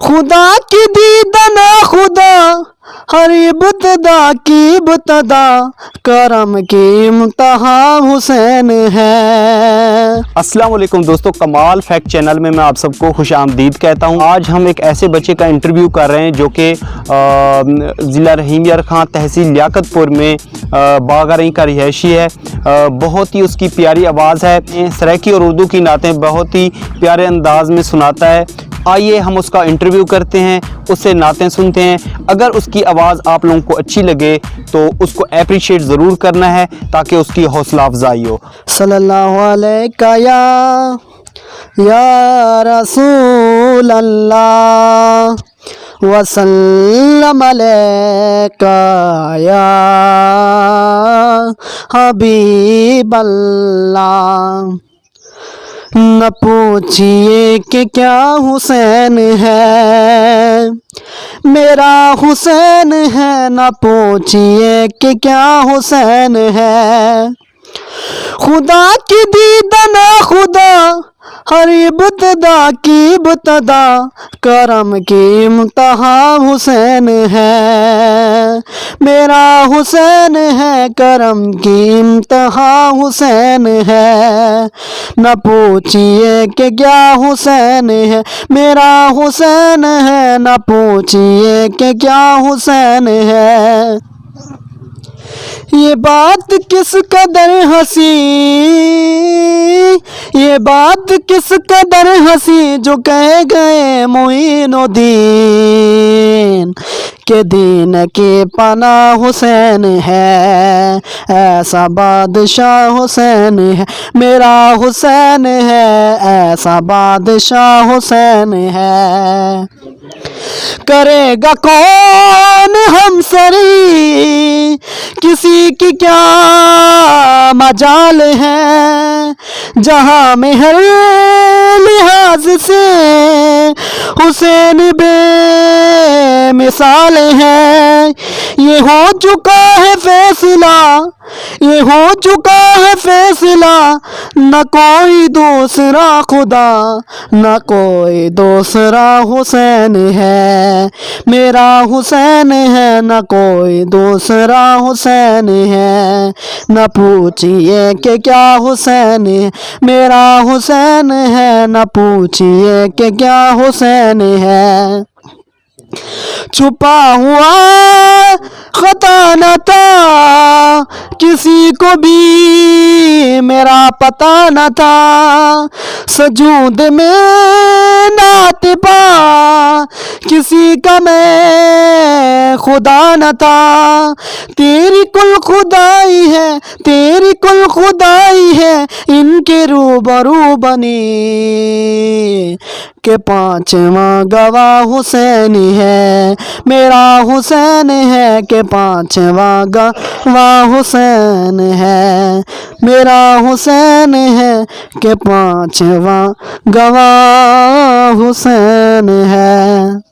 خدا کی دیدنا خدا ہر ابتدا کی ابتدا کرم کی انتہا حسین ہے۔ السلام علیکم دوستو، کمال فیکٹ چینل میں آپ سب کو خوش آمدید کہتا ہوں۔ آج ہم ایک ایسے بچے کا انٹرویو کر رہے ہیں جو کہ ضلع رحیم یار خان تحصیل لیاقت پور میں باغارئی کا رہائشی ہے۔ بہت ہی اس کی پیاری آواز ہے، سرائیکی اور اردو کی نعتیں بہت ہی پیارے انداز میں سناتا ہے۔ آئیے ہم اس کا انٹرویو کرتے ہیں، اس سے نعتیں سنتے ہیں۔ اگر اس کی آواز آپ لوگوں کو اچھی لگے تو اس کو اپریشیٹ ضرور کرنا ہے تاکہ اس کی حوصلہ افزائی ہو۔ صلی اللہ علیہ یا رسول اللہ وسلم علیکہ یا حبیب اللہ۔ نہ پوچھئے کہ کیا حسین ہے، میرا حسین ہے، نہ پوچھئے کہ کیا حسین ہے۔ خدا کی دیدنا خدا ہر ابتدا کی ابتدا کرم کی انتہا حسین ہے۔ میرا حسین ہے، کرم کی انتہا حسین ہے۔ نہ پوچھئے کہ کیا حسین ہے، میرا حسین ہے، نہ پوچھئے کہ کیا حسین ہے۔ یہ بات کس قدر ہنسی، یہ بات کس قدر ہنسی جو کہہ گئے معین الدین کہ دین کی پناہ حسین ہے۔ ایسا بادشاہ حسین ہے، میرا حسین ہے، ایسا بادشاہ حسین ہے۔ کرے گا کون ہمسری، کسی کی کیا مجال ہے، جہاں میں ہر لحاظ سے حسین بے مثال ہے۔ یہ ہو چکا ہے فیصلہ، یہ ہو چکا ہے فیصلہ، نہ کوئی دوسرا خدا، نہ کوئی دوسرا حسین ہے۔ میرا حسین ہے، نہ کوئی دوسرا حسین ہے۔ نہ پوچھئے کہ کیا حسین ہے، میرا حسین ہے، نہ پوچھئے کہ کیا حسین ہے۔ چھپا ہوا خطا نہ تھا، کسی کو بھی میرا پتہ نہ تھا، سجود میں نعت پا کسی کا میں خدا نہ تھا۔ تیری کل خدائی ہے، تیری کل خدائی ہے، ان کے روبرو بنی کہ پانچواں گواہ حسین ہے۔ میرا حسین ہے کہ پانچواں گواہ حسین ہے۔ میرا حسین ہے کہ پانچواں گواہ حسین ہے۔